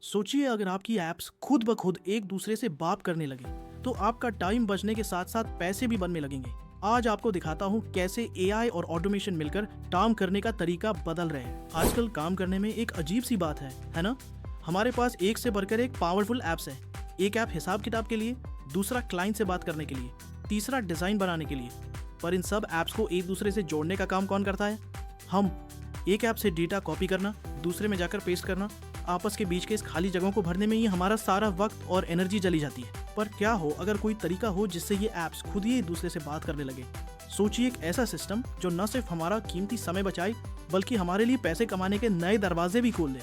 सोचिए अगर आपकी एप्स खुद ब खुद एक दूसरे से बात करने लगे तो आपका टाइम बचने के साथ साथ पैसे भी बनने लगेंगे। आज आपको दिखाता हूँ कैसे एआई और ऑटोमेशन मिलकर काम करने का तरीका बदल रहे हैं। आजकल काम करने में एक अजीब सी बात है ना? हमारे पास एक से बढ़कर एक पावरफुल एप्स है। एक ऐप हिसाब किताब के लिए, दूसरा क्लाइंट से बात करने के लिए, तीसरा डिजाइन बनाने के लिए। पर इन सब ऐप्स को एक दूसरे से जोड़ने का काम कौन करता है? हम। एक ऐप से डेटा कॉपी करना, दूसरे में जाकर पेस्ट करना, आपस के बीच के इस खाली जगहों को भरने में ही हमारा सारा वक्त और एनर्जी चली जाती है। पर क्या हो अगर कोई तरीका हो जिससे ये ऐप्स खुद ही एक दूसरे से बात करने लगे। सोचिए एक ऐसा सिस्टम जो न सिर्फ हमारा कीमती समय बचाए बल्कि हमारे लिए पैसे कमाने के नए दरवाजे भी खोल दे।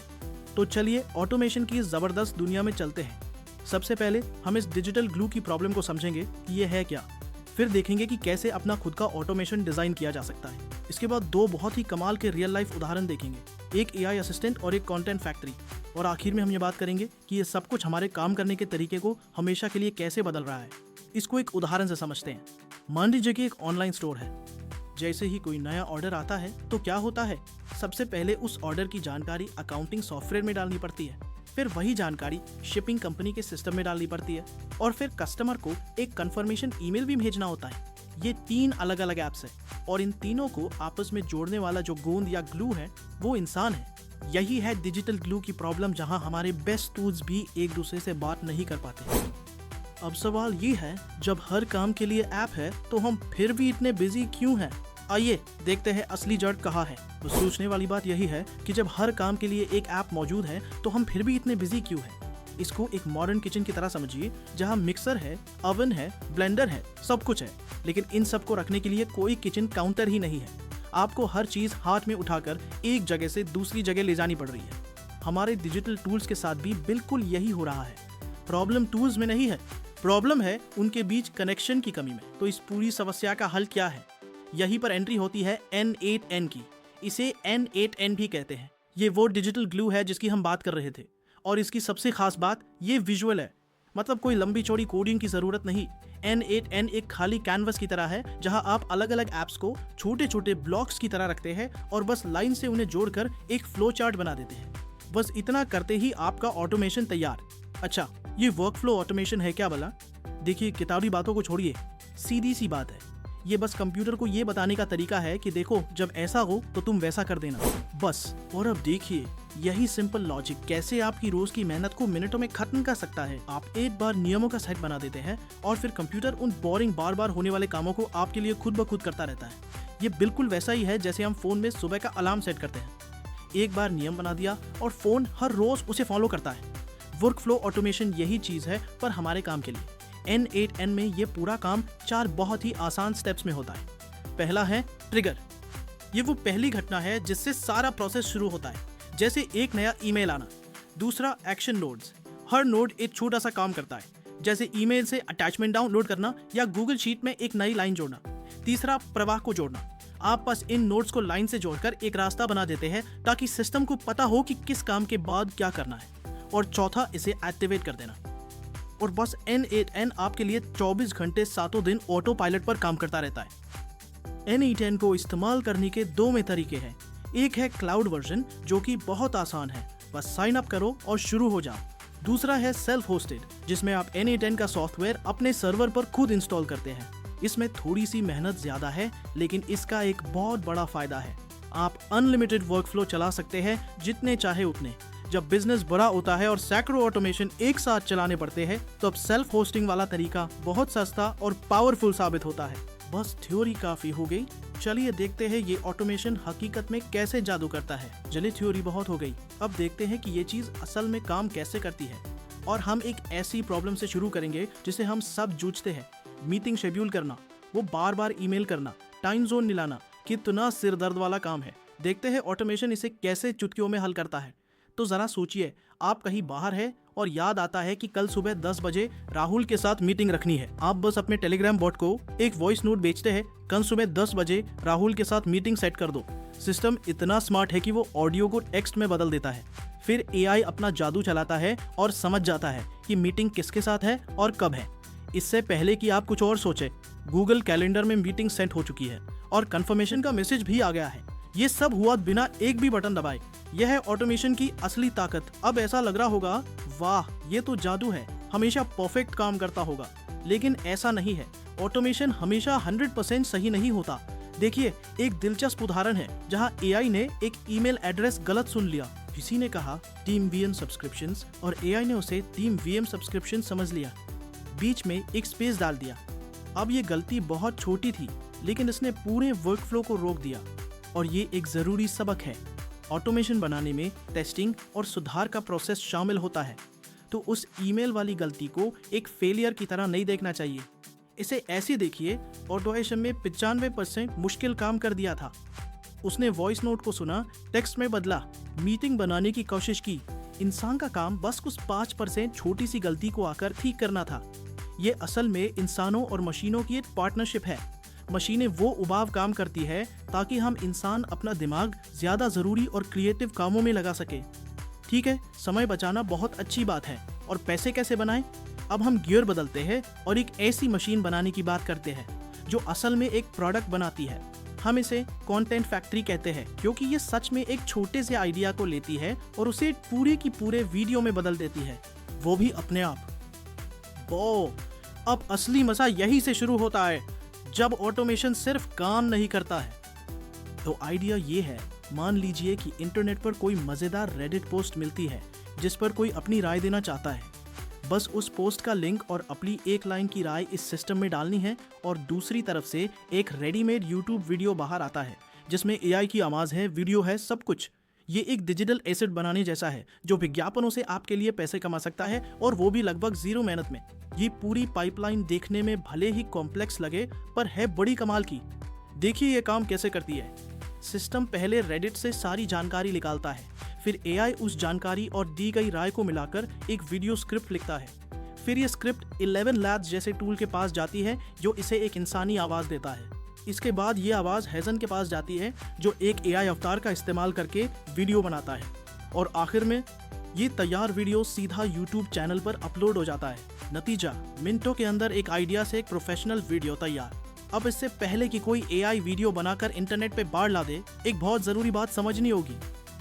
तो चलिए ऑटोमेशन की इस जबरदस्त दुनिया में चलते हैं। सबसे पहले हम इस डिजिटल ग्लू की प्रॉब्लम को समझेंगे कि ये है क्या। फिर देखेंगे कि कैसे अपना खुद का ऑटोमेशन डिजाइन किया जा सकता है। इसके बाद दो बहुत ही कमाल के रियल लाइफ उदाहरण देखेंगे, एक एआई असिस्टेंट और एक कंटेंट फैक्ट्री। और आखिर में हम ये बात करेंगे कि ये सब कुछ हमारे काम करने के तरीके को हमेशा के लिए कैसे बदल रहा है। इसको एक उदाहरण से समझते हैं। मान लीजिए कि एक ऑनलाइन स्टोर है। जैसे ही कोई नया ऑर्डर आता है तो क्या होता है, सबसे पहले उस ऑर्डर की जानकारी अकाउंटिंग सॉफ्टवेयर में डालनी पड़ती है, फिर वही जानकारी शिपिंग कंपनी के सिस्टम में डालनी पड़ती है और फिर कस्टमर को एक कंफर्मेशन ईमेल भी भेजना होता है। ये 3 अलग अलग ऐप्स हैं और इन तीनों को आपस में जोड़ने वाला जो गोंद या ग्लू है वो इंसान है। यही है डिजिटल ग्लू की प्रॉब्लम, जहां हमारे बेस्ट टूल्स भी एक दूसरे से बात नहीं कर पाते। अब सवाल ये है, जब हर काम के लिए ऐप है तो हम फिर भी इतने बिजी क्यों हैं? आइए देखते हैं असली जड़ कहाँ है। तो सोचने वाली बात यही है कि जब हर काम के लिए एक ऐप मौजूद है तो हम फिर भी इतने बिजी क्यों हैं? इसको एक मॉडर्न किचन की तरह समझिए, जहाँ मिक्सर है, ओवन है, ब्लेंडर है, सब कुछ है, लेकिन इन सबको रखने के लिए कोई किचन काउंटर ही नहीं है। आपको हर चीज हाथ में उठाकर एक जगह से दूसरी जगह ले जानी पड़ रही है। हमारे डिजिटल टूल्स के साथ भी बिल्कुल यही हो रहा है। प्रॉब्लम टूल्स में नहीं है, प्रॉब्लम है उनके बीच कनेक्शन की कमी में। तो इस पूरी समस्या का हल क्या है? यहीं पर एंट्री होती है N8N की। इसे N8N भी कहते हैं। ये वो डिजिटल ग्लू है जिसकी हम बात कर रहे थे। और इसकी सबसे खास बात ये विजुअल है, मतलब कोई लंबी चौड़ी कोडिंग की जरूरत नहीं। N8N एक खाली कैनवस की तरह है, जहां आप अलग अलग ऐप्स को छोटे छोटे ब्लॉक्स की तरह रखते हैं और बस लाइन से उन्हें जोड़कर एक फ्लो चार्ट बना देते हैं। बस इतना करते ही आपका ऑटोमेशन तैयार। अच्छा, ये वर्क फ्लो ऑटोमेशन है क्या भला? देखिए, किताबी बातों को छोड़िए, सीधी सी बात है। ये बस कंप्यूटर को ये बताने का तरीका है कि देखो, जब ऐसा हो तो तुम वैसा कर देना, बस। और अब देखिए, यही सिंपल लॉजिक कैसे आपकी रोज की मेहनत को मिनटों में खत्म कर सकता है। आप एक बार नियमों का सेट बना देते हैं और फिर कंप्यूटर उन बोरिंग बार बार होने वाले कामों को आपके लिए खुद ब खुद करता रहता है। ये बिल्कुल वैसा ही है जैसे हम फोन में सुबह का अलार्म सेट करते हैं। एक बार नियम बना दिया और फोन हर रोज उसे फॉलो करता है। वर्क फ्लो ऑटोमेशन यही चीज है, पर हमारे काम के लिए। N8N में ये पूरा काम 4 बहुत ही आसान स्टेप्स में होता है। पहला है ट्रिगर। ये वो पहली घटना है जिससे सारा प्रोसेस शुरू होता है, जैसे एक नया ईमेल आना। दूसरा एक्शन नोड्स। हर नोड एक छोटा सा काम करता है, जैसे ईमेल से अटैचमेंट डाउनलोड करना या गूगल शीट में एक नई लाइन जोड़ना। तीसरा प्रवाह को जोड़ना। आप बस इन नोड्स को लाइन से जोड़कर एक रास्ता बना देते हैं ताकि सिस्टम को पता हो कि किस काम के बाद क्या करना है। और चौथा, इसे एक्टिवेट कर देना। और बस N8N आपके लिए 24 घंटे 7 दिन ऑटो पायलट पर काम करता रहता है। N8N को इस्तेमाल करने के 2 में तरीके हैं। एक है क्लाउड वर्जन, जो कि बहुत आसान है, बस साइन अप करो और शुरू हो जाओ। दूसरा है सेल्फ होस्टेड, जिसमें आप N8N का सॉफ्टवेयर अपने सर्वर पर खुद इंस्टॉल करते हैं। इसमें थोड़ी सी मेहनत ज्यादा है, लेकिन इसका एक बहुत बड़ा फायदा है। आप अनलिमिटेड वर्कफ्लो चला सकते हैं, जितने चाहे उतने। जब बिजनेस बड़ा होता है और सैकड़ों ऑटोमेशन एक साथ चलाने पड़ते हैं, तो अब सेल्फ होस्टिंग वाला तरीका बहुत सस्ता और पावरफुल साबित होता है। बस थ्योरी काफी हो गई, चलिए देखते हैं ये ऑटोमेशन हकीकत में कैसे जादू करता है। चलिए, थ्योरी बहुत हो गई, अब देखते हैं कि ये चीज असल में काम कैसे करती है। और हम एक ऐसी प्रॉब्लम से शुरू करेंगे जिसे हम सब जूझते हैं, मीटिंग शेड्यूल करना। वो बार बार ईमेल करना, टाइम जोन मिलाना, कितना सिर दर्द वाला काम है। देखते हैं ऑटोमेशन इसे कैसे चुटकियों में हल करता है। तो जरा सोचिए, आप कहीं बाहर है और याद आता है कि कल सुबह 10 बजे राहुल के साथ मीटिंग रखनी है। आप बस अपने टेलीग्राम बॉट को एक वॉइस नोट भेजते हैं, कल सुबह 10 बजे राहुल के साथ मीटिंग सेट कर दो। सिस्टम इतना स्मार्ट है कि वो ऑडियो को टेक्स्ट में बदल देता है। फिर एआई अपना जादू चलाता है और समझ जाता है कि मीटिंग किसके साथ है और कब है। इससे पहले कि आप कुछ और सोचे, गूगल कैलेंडर में मीटिंग सेट हो चुकी है और कंफर्मेशन का मैसेज भी आ गया है। ये सब हुआ बिना एक भी बटन दबाए। यह है ऑटोमेशन की असली ताकत। अब ऐसा लग रहा होगा, वाह ये तो जादू है, हमेशा परफेक्ट काम करता होगा। लेकिन ऐसा नहीं है। ऑटोमेशन हमेशा 100% सही नहीं होता। देखिए, एक दिलचस्प उदाहरण है जहां एआई ने एक ईमेल एड्रेस गलत सुन लिया। किसी ने कहा टीम वीएम सब्सक्रिप्शंस और एआई ने उसे टीम वीएम सब्सक्रिप्शन समझ लिया, बीच में एक स्पेस डाल दिया। अब ये गलती बहुत छोटी थी, लेकिन इसने पूरे वर्कफ्लो को रोक दिया। और ये एक जरूरी सबक है। ऑटोमेशन बनाने में टेस्टिंग और सुधार का प्रोसेस शामिल होता है। तो उस ईमेल वाली गलती को एक फेलियर की तरह नहीं देखना चाहिए। इसे ऐसे देखिए, ऑटोमेशन में 95% मुश्किल काम कर दिया था। उसने वॉइस नोट को सुना, टेक्स्ट में बदला, मीटिंग बनाने की कोशिश की। इंसान का काम बस उस 5% छोटी सी गलती को आकर ठीक करना था। ये असल में इंसानों और मशीनों की एक पार्टनरशिप है। मशीनें वो उबाव काम करती है ताकि हम इंसान अपना दिमाग ज्यादा जरूरी और क्रिएटिव कामों में लगा सके। ठीक है, समय बचाना बहुत अच्छी बात है। और पैसे कैसे बनाएं? अब हम गियर बदलते हैं और एक ऐसी मशीन बनाने की बात करते हैं जो असल में एक प्रोडक्ट बनाती है। हम इसे कंटेंट फैक्ट्री कहते हैं, क्योंकि ये सच में एक छोटे से आइडिया को लेती है और उसे पूरे की पूरे वीडियो में बदल देती है, वो भी अपने आप। अब असली मजा यही से शुरू होता है, जब ऑटोमेशन सिर्फ काम नहीं करता है। तो आइडिया ये है, मान लीजिए कि इंटरनेट पर कोई मजेदार रेडिट पोस्ट मिलती है जिस पर कोई अपनी राय देना चाहता है। बस उस पोस्ट का लिंक और अपनी एक लाइन की राय इस सिस्टम में डालनी है और दूसरी तरफ से एक रेडीमेड यूट्यूब वीडियो बाहर आता है जिसमें एआई की आवाज है, वीडियो है, सब कुछ। ये एक डिजिटल एसेट बनाने जैसा है जो विज्ञापनों से आपके लिए पैसे कमा सकता है, और वो भी लगभग 0 मेहनत में। ये पूरी पाइपलाइन देखने में भले ही कॉम्प्लेक्स लगे, पर है बड़ी कमाल की। देखिए ये काम कैसे करती है। सिस्टम पहले रेडिट से सारी जानकारी निकालता है, फिर एआई उस जानकारी और दी गई राय को मिलाकर एक वीडियो स्क्रिप्ट लिखता है। फिर ये स्क्रिप्ट 11 लैब्स जैसे टूल के पास जाती है जो इसे एक इंसानी आवाज देता है। इसके बाद ये आवाज हेजन के पास जाती है जो एक एआई अवतार का इस्तेमाल करके वीडियो बनाता है। और आखिर में ये तैयार वीडियो सीधा यूट्यूब चैनल पर अपलोड हो जाता है। नतीजा, मिनटों के अंदर एक आइडिया से एक प्रोफेशनल वीडियो तैयार। अब इससे पहले कि कोई एआई वीडियो बनाकर इंटरनेट पे बाढ़ ला दे, एक बहुत जरूरी बात समझनी होगी।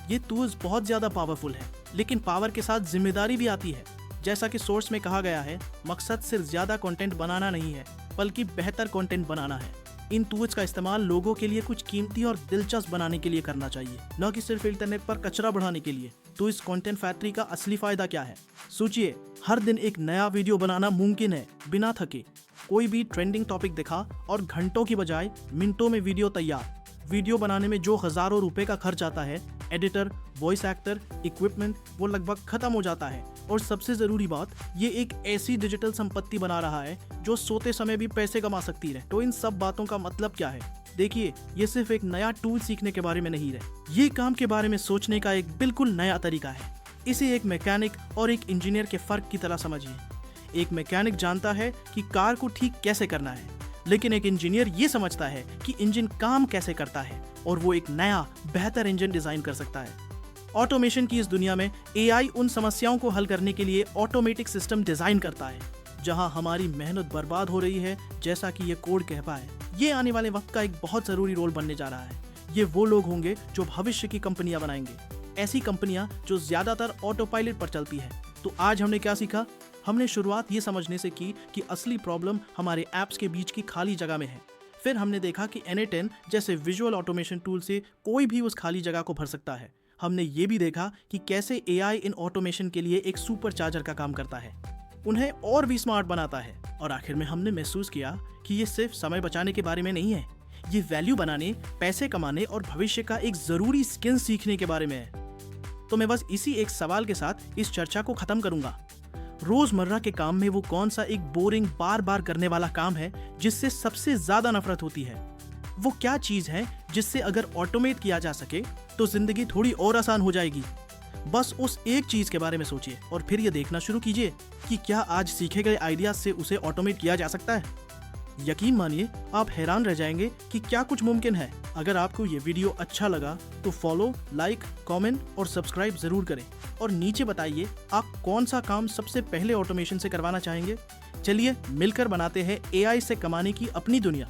ये टूल्स बहुत ज्यादा पावरफुल है, लेकिन पावर के साथ जिम्मेदारी भी आती है। जैसा कि सोर्स में कहा गया है, मकसद सिर्फ ज्यादा कंटेंट बनाना नहीं है, बल्कि बेहतर कंटेंट बनाना है। इन टूल्स का इस्तेमाल लोगों के लिए कुछ कीमती और दिलचस्प बनाने के लिए करना चाहिए, न कि सिर्फ इंटरनेट पर कचरा बढ़ाने के लिए। तो इस कंटेंट फैक्ट्री का असली फायदा क्या है? सोचिए, हर दिन एक नया वीडियो बनाना मुमकिन है बिना थके। कोई भी ट्रेंडिंग टॉपिक दिखा और घंटों की बजाय मिनटों में वीडियो तैयार। वीडियो बनाने में जो हजारों रुपए का खर्च आता है, एडिटर, वॉइस एक्टर, इक्विपमेंट, वो लगभग खत्म हो जाता है। और सबसे जरूरी बात, ये एक ऐसी डिजिटल संपत्ति बना रहा है जो सोते समय भी पैसे कमा सकती है। तो इन सब बातों का मतलब क्या है? देखिए, ये सिर्फ एक नया टूल सीखने के बारे में नहीं है, ये काम के बारे में सोचने का एक बिल्कुल नया तरीका है। इसे एक मैकेनिक और एक इंजीनियर के फर्क की तरह समझिए। एक मैकेनिक जानता है कि कार को ठीक कैसे करना है, लेकिन एक इंजीनियर ये समझता है कि इंजन काम कैसे करता है, और वो एक नया बेहतर इंजन डिजाइन कर सकता है। ऑटोमेशन की इस दुनिया में एआई उन समस्याओं को हल करने के लिए ऑटोमेटिक सिस्टम डिजाइन करता है जहां हमारी मेहनत बर्बाद हो रही है, जैसा कि ये कोड कह पाए। ये आने वाले वक्त का एक बहुत जरूरी रोल बनने जा रहा है। ये वो लोग होंगे जो भविष्य की कंपनियां बनाएंगे, ऐसी कंपनियां जो ज्यादातर ऑटो पायलट पर चलती है। तो आज हमने क्या सीखा? हमने शुरुआत ये समझने से की कि असली प्रॉब्लम हमारे ऐप्स के बीच की खाली जगह में है। फिर हमने देखा कि n8n जैसे विजुअल ऑटोमेशन टूल से कोई भी उस खाली जगह को भर सकता है। हमने ये भी देखा कि कैसे एआई इन ऑटोमेशन के लिए एक सुपर चार्जर का काम करता है, उन्हें और भी स्मार्ट बनाता है। और आखिर में हमने महसूस किया कि ये सिर्फ समय बचाने के बारे में नहीं है, ये वैल्यू बनाने, पैसे कमाने और भविष्य का एक जरूरी स्किल सीखने के बारे में है। तो मैं बस इसी एक सवाल के साथ इस चर्चा को खत्म करूंगा। रोजमर्रा के काम में वो कौन सा एक बोरिंग बार बार करने वाला काम है जिससे सबसे ज्यादा नफरत होती है? वो क्या चीज है जिससे अगर ऑटोमेट किया जा सके तो जिंदगी थोड़ी और आसान हो जाएगी? बस उस एक चीज के बारे में सोचिए और फिर ये देखना शुरू कीजिए कि क्या आज सीखे गए आइडिया से उसे ऑटोमेट किया जा सकता है। यकीन मानिए, आप हैरान रह जाएंगे कि क्या कुछ मुमकिन है। अगर आपको ये वीडियो अच्छा लगा तो फॉलो, लाइक, कमेंट और सब्सक्राइब जरूर करें, और नीचे बताइए आप कौन सा काम सबसे पहले ऑटोमेशन से करवाना चाहेंगे। चलिए मिलकर बनाते हैं एआई से कमाने की अपनी दुनिया।